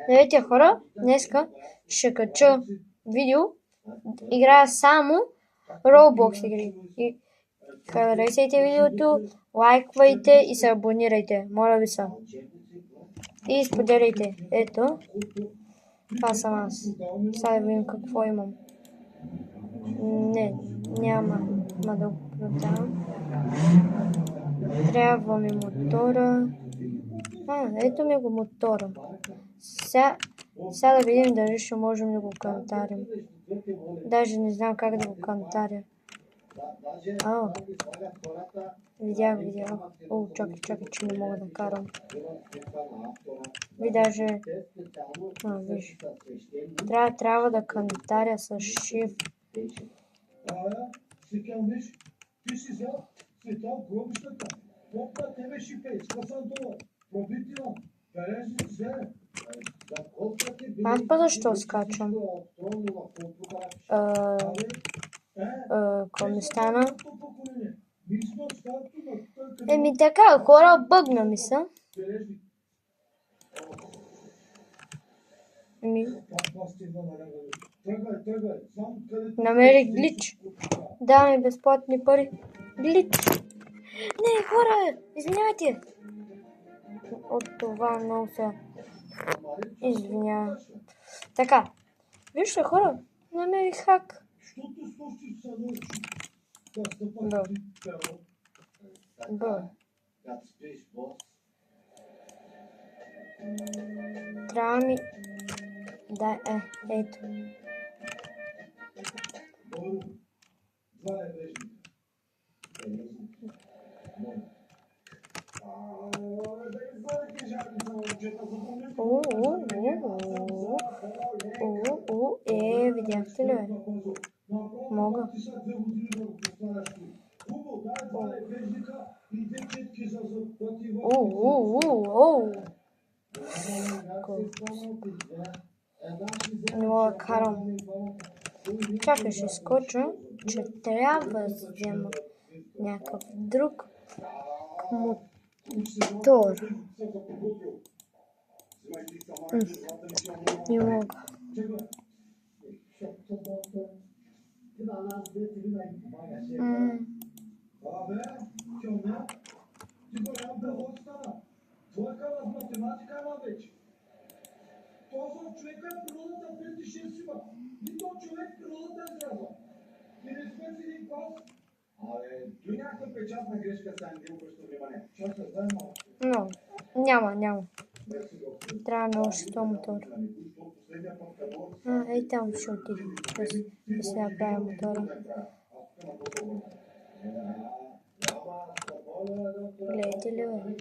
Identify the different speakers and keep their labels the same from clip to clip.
Speaker 1: Здравейте хора, днеска ще кача видео, играя само Roblox игри. И харесайте видеото, лайквайте и се абонирайте, моля ви се. И споделяйте. Ето, това съм аз. Сега да видим какво имам. Не, няма да го продавам. Трябва ми мотора. Ето ми го мотора. Сега да видим дали ще можем да го кантарим. Даже не знам как да го кантаря. Видях. Чакай, че не мога да карам. Виж. Трябва да кантаря с Shift. Аз па защо скачам? Какво ми стана? Така, хора, бъгна ми се. Намерих глич. Даваме безплатни пари. Глич. Не, хора, извинявайте. От това много се извинявам. Така, вижте хора, намерих хак. Трябва ми... ето. Видяхте ли? Мога. Не мога да карам. Чакай, ще скоча, че трябва да взема някакъв друг мотор. Не мога. Но, няма. Трябва на още 100 мотора. Ей там ще отидем. Да се направя мотора. Гледайте ли, бе?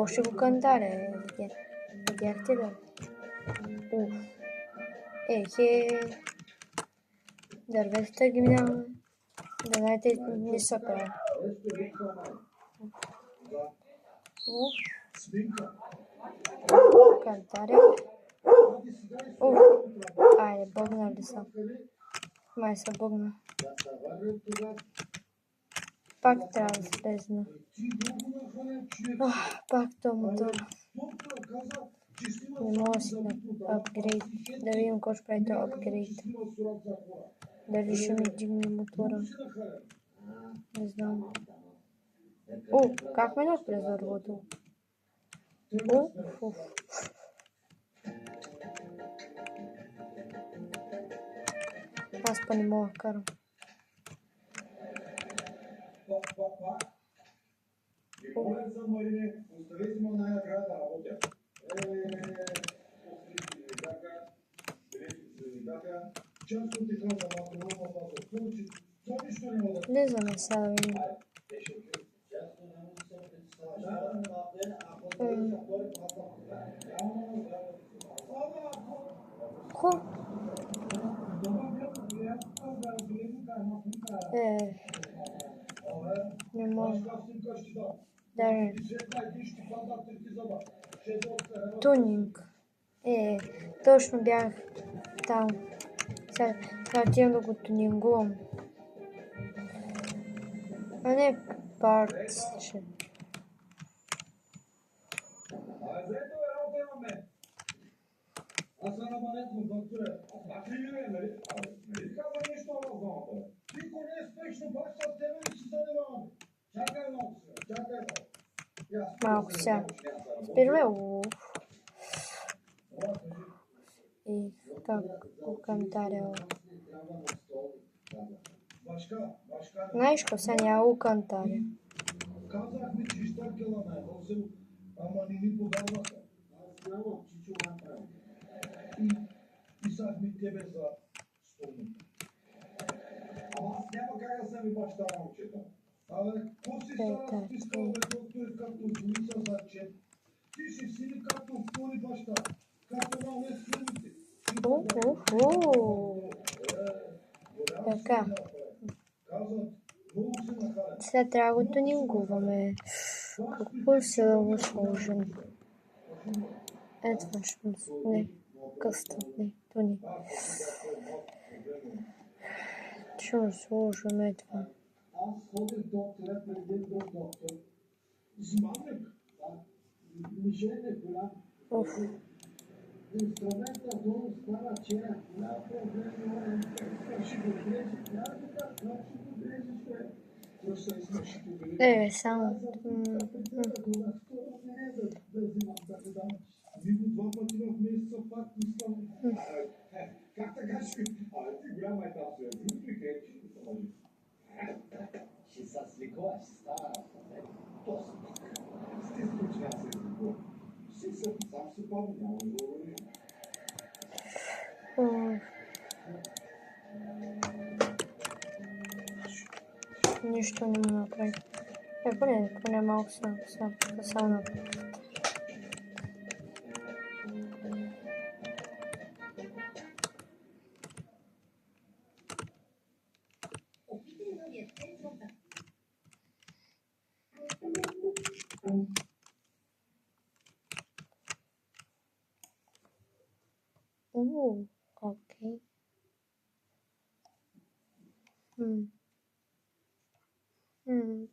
Speaker 1: Ще го кантаря. Видяхте ли? Дърветата ги минаваме. Да знаете, не са край. Кантаря. Айде, бъгна ли са? Май са бъгна. Пак трябва да слезна. Пак то мотор. Не мога да си на апгрейд. Да видим какво ще прави това апгрейд. Дали ще ми дигне мотора. Не знам. Как минах през дървото? Аз па не мога да карам. Влизаме сега да видим. Не мога. Даже Тунинг. Точно бях там. Сега отивам да го тунингувам. А не парts. Малко сега. Спираме. И как го кантарял. Знаеш ко сега няма го кантаря. Така. Сега трябва да го тунингуваме. Какво ще да го сложим? Advanced. Не. Custom. Не. Туни. Ще го сложим това. Оф. Само. Нищо не му направи. Поне малко само направи. Окей.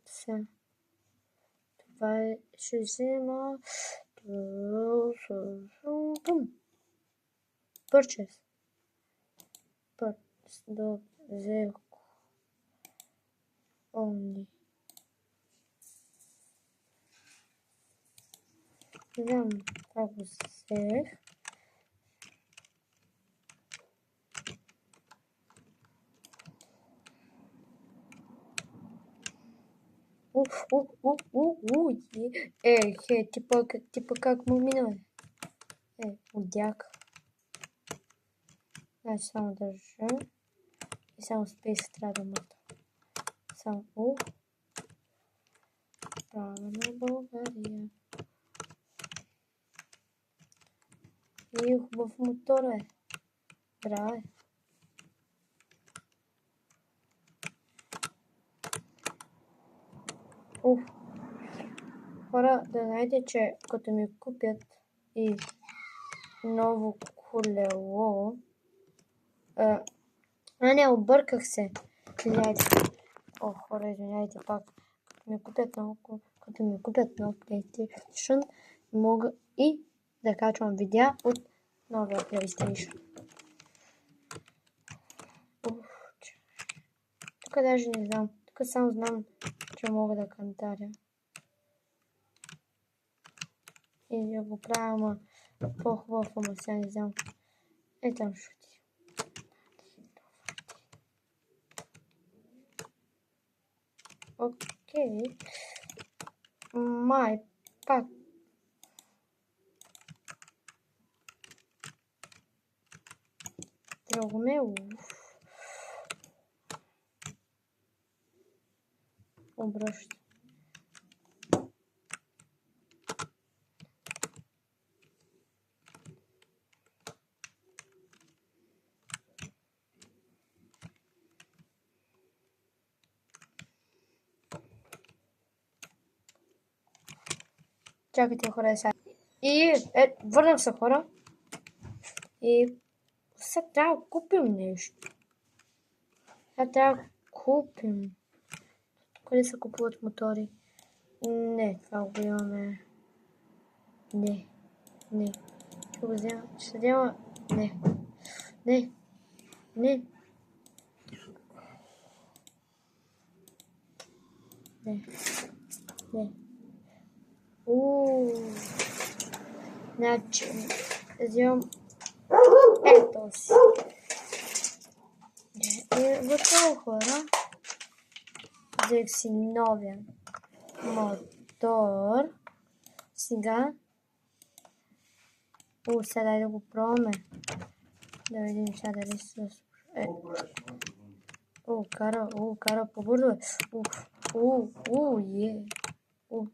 Speaker 1: Сега. Това ще взема. Purchase. До зелко. Only. Не знам как го взех. Типа как му минува. Удяк. Значи само държа. И само спейс трябва да мърта. Само права на България. И хубав мотор е. Браво. Хора, да знаете, че като ми купят и ново колело... не, обърках се. Извиняйте. Хора, извиняйте пак. Като ми купят нов PlayStation, мога и да качвам видеа от новия PlayStation. Тук даже не знам. Тук само знам, че мога да кантаря. И да го правя по-хубаво, ама сега не знам. Там ще отидем. Окей. Май пак. Драгомео. Обръща. Чакайте, хора, сега. И върнах се, хора. И сега трябва да купим нещо. Сега трябва да купим. Къде се купуват мотори? Не, това го имаме. Не. Ще го взема. Ще взема. Не. Не. Значи, вземам ето си. И готово, хора. Взех си новия мотор. Сега. Сега дай да го пробваме. Да видим сега дали се... Кара по-бързо е.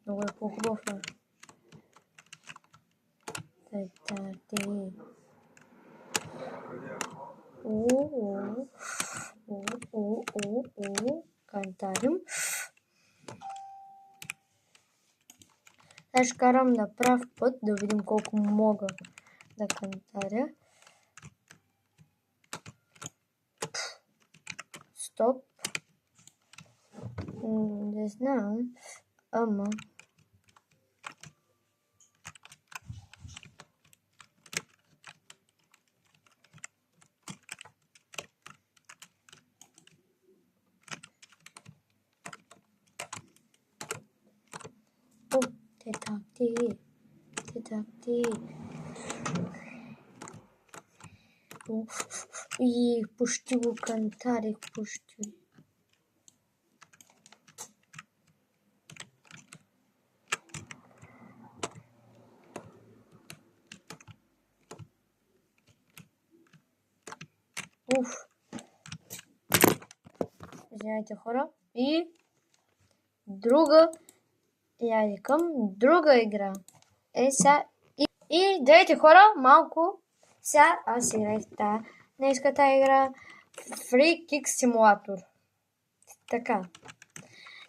Speaker 1: Много е по-хубав. Кантарим. Сега ще карам на прав път, да видим колко мога да кантаря. Стоп. Не знам. Ама. Те такти. И почти го кантарих, почти. Извинявайте, хора. И друга. Я викам друга игра. Сега. И дайте, хора, малко. Сега аз играх днеската игра Free Kick Simulator. Така.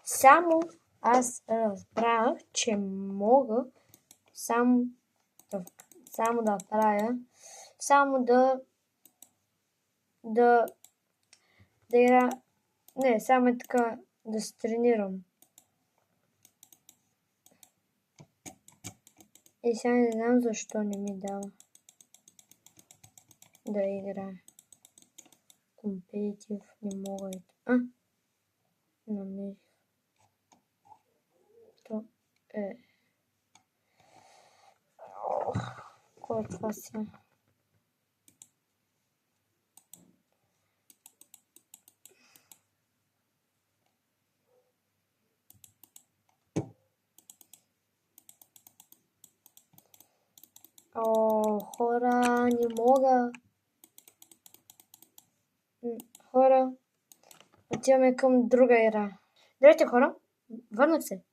Speaker 1: Само аз разбрах, че мога само да правя, само да игра, не, само така да се тренирам. И сега не знам защо не ми дава да играя. Компетитив не мога и намерих. То е. Кой е това сега? Хора, не мога. Хора, отиваме към друга игра. Здравейте, хора, върнах се.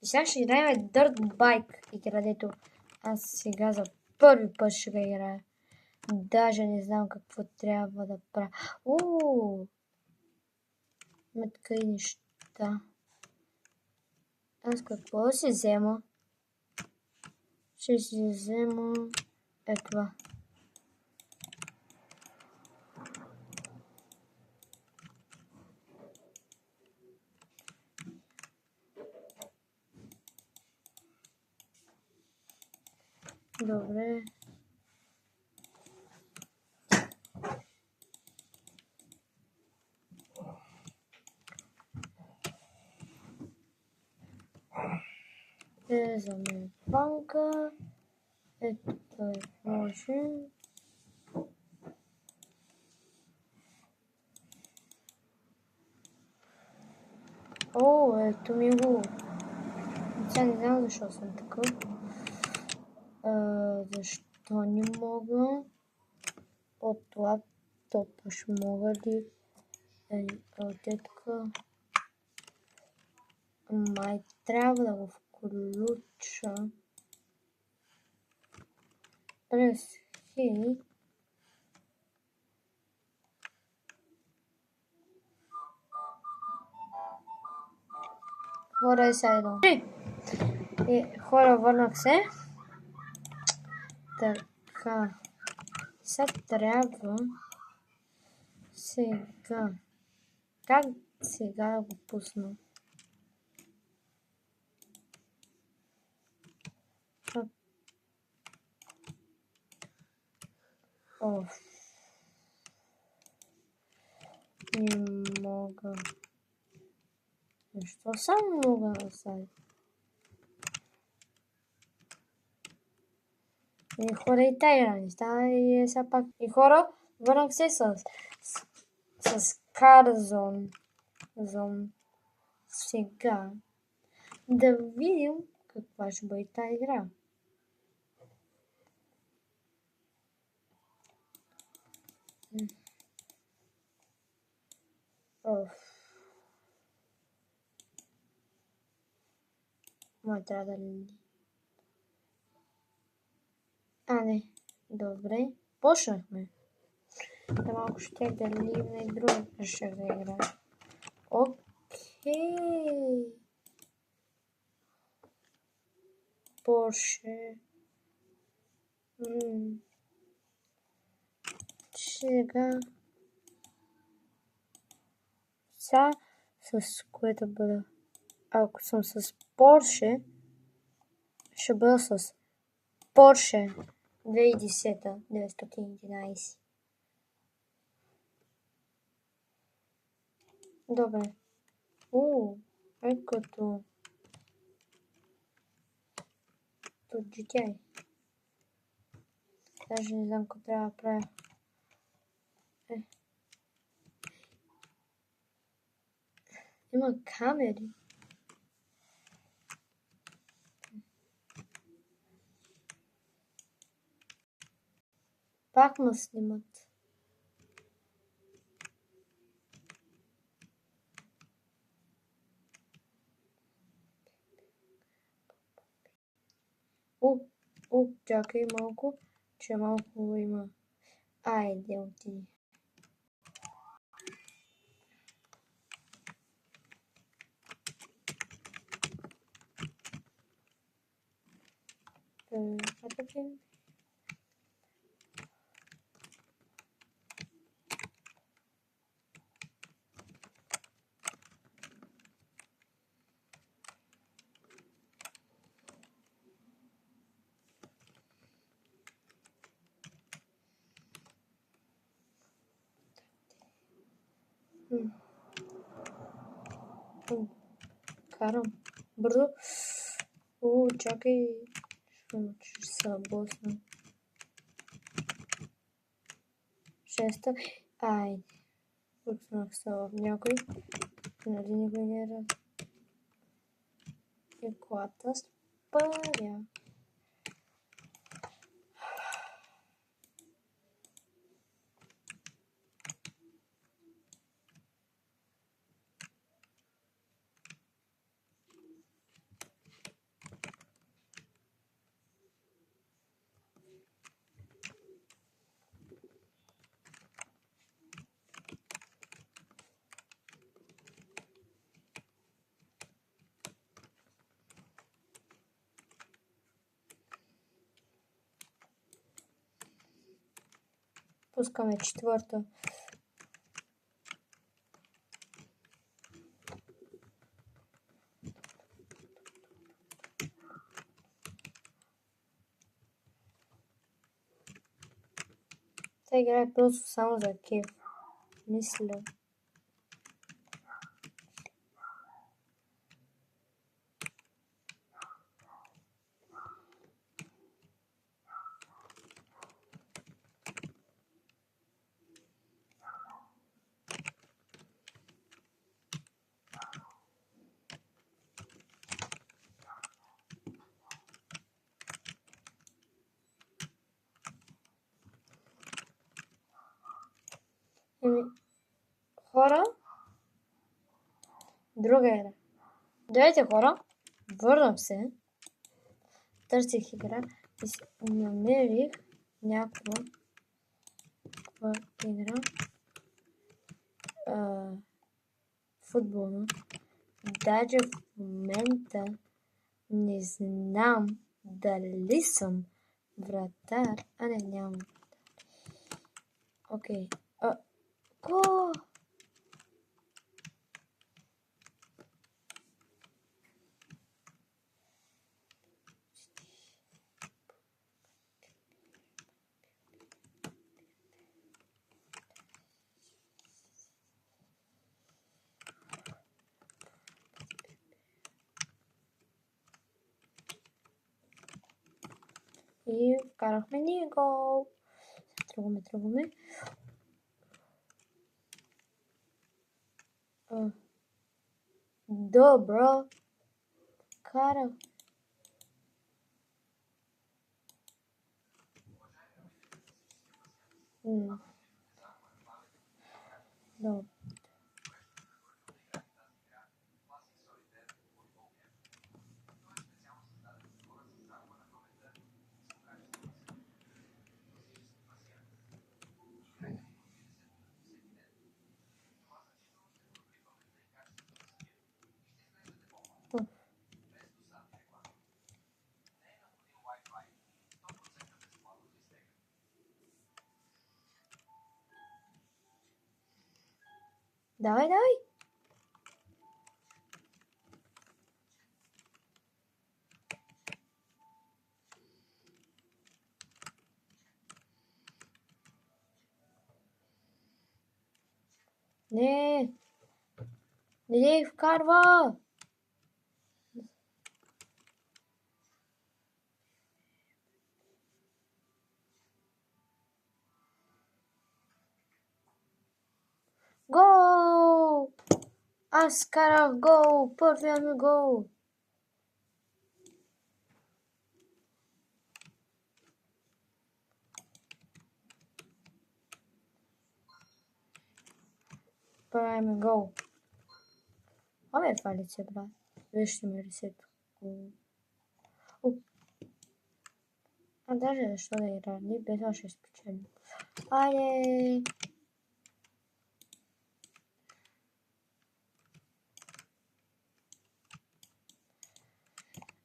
Speaker 1: И сега ще играем Dirt Bike игра, дето аз сега за първи път ще ga играя. Даже не знам какво трябва да правя. Метка и неща. Аз какво да си взема? Ще си взема това. Добре. Влезаме в банка. Ето може. Ето ми го. Сега не знам защо съм такъв. Защо не мога? От лаптопа ще мога ли? Отетка. Май трябва да го включа. През хей. Хора, сега идвам. И хора, върнах се. Така. Сега трябва... Сега. Как сега да го пусна? Оф. Не мога. Защо само мога да сайт? И хора, и тая игра не става и сега пак. И хора, върнах се с Карзон. Сега да видим каква ще бъде тази игра. Оф. Май трябва да... не. Добре. Почнахме. Да малко ще да ливна и друга ще да игра. Окей. Порше. Сега. С което бъда. Ако съм с Порше, ще бъда с Порше 2010 911. Добре. Като GTA. Даже не знам какво трябва да правя. Има камери. Пак ме снимат. Чакай малко, че малко има. Айде, отиди. Карам. Бързо. Чакай. Ще се босна. 6. Айде. Пуснах се в някой. Нали никой не е раз. И колата спаря. Пускаме 4. Тя играе просто само за кеф. Мисля. Хора, друга игра. Здравейте, хора, върнах се, търсих игра и намерих някаква игра, футболна. Даже в момента Не знам дали съм вратар. Не, нямам. Окей. Го! И вкарахме ние гол. Тръгваме. Добро. Карах. Добре. Давай. Не вкарва. Гол! Аз карах гол. Първият ми гол. Правим гол. Абе, това лице, брат. Вижте ми лицето. Даже защо да игра? Ние без това ще спечелим. Айде!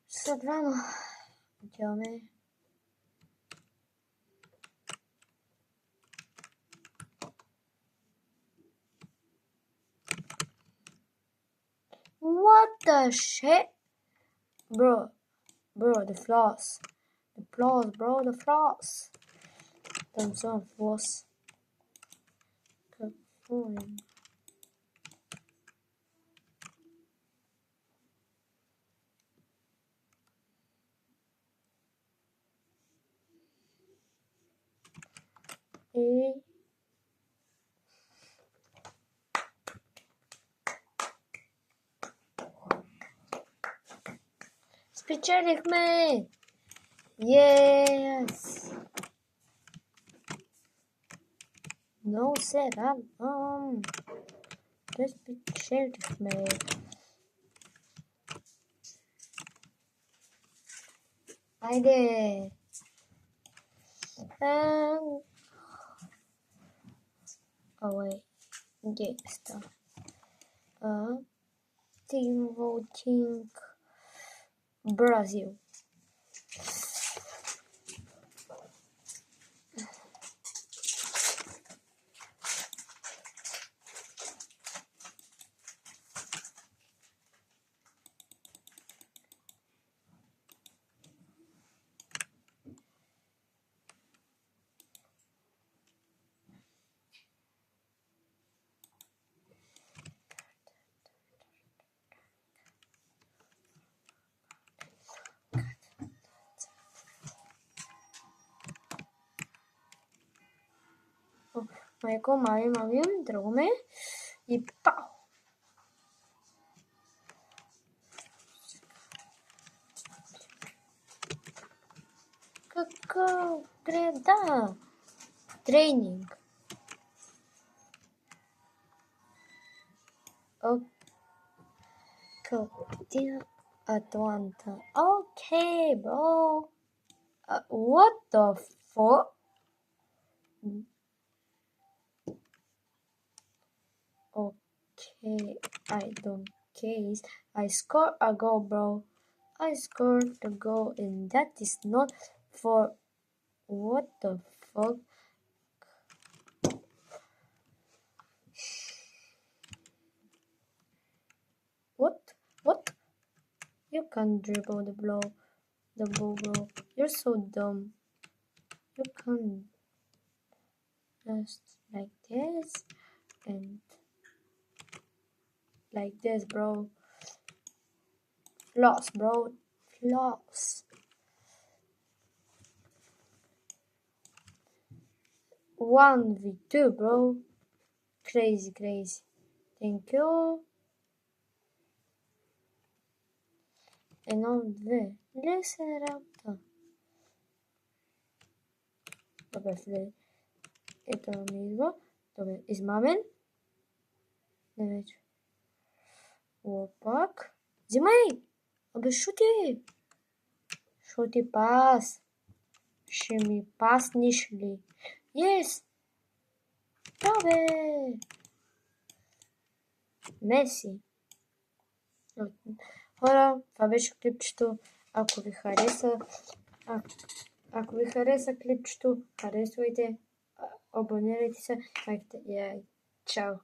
Speaker 1: Са двама. Отиваме. What the shit? Bro, the floss. The floss, bro, the floss. Там сам floss. Какой? И... Спечелихме! Yes! Много се радвам. Да спечелихме. Айде! Away. Где está? Team voting Brazil. Майко, мави, тръгваме и пау! Какъв да! Тренинг. Калтина Атланта. Okay, bro. What the fuck? Okay, I don't case. I score a goal, bro. I scored the goal and that is not for what the fuck? What? You can't dribble the ball, bro. You're so dumb. You can't just like this and like this, bro. Floss, bro. Floss. 1v2, bro. Crazy. Thank you. E non reserata. Vabbè, Flay. E to mismo. Dove is Mamen? Opak. Zimai! Aby шути! Шути пас. Шими пас не шли. Yes! Добре! Меси. Хора, това беше клипчето. Ако ви хареса клипчето, харесвайте, абонирайте се, лайкайте. Чао!